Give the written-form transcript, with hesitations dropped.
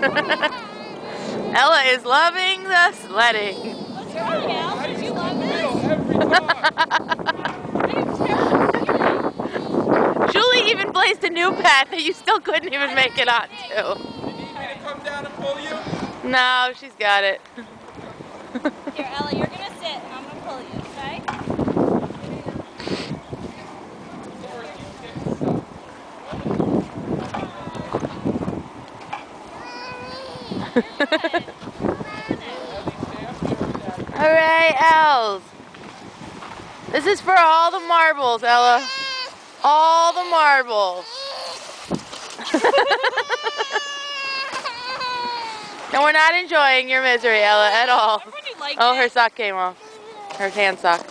Ella is loving the sledding. What's wrong, Al? Did you love this? Julie even blazed a new path that you still couldn't even make it onto. You need me to come down and pull you? No, she's got it. Here, Ella, you're going to sit and I'm going to pull you, okay? Hooray, Els! This is for all the marbles, Ella. All the marbles. And we're not enjoying your misery, Ella, at all. Oh, her sock came off. Her hand sock.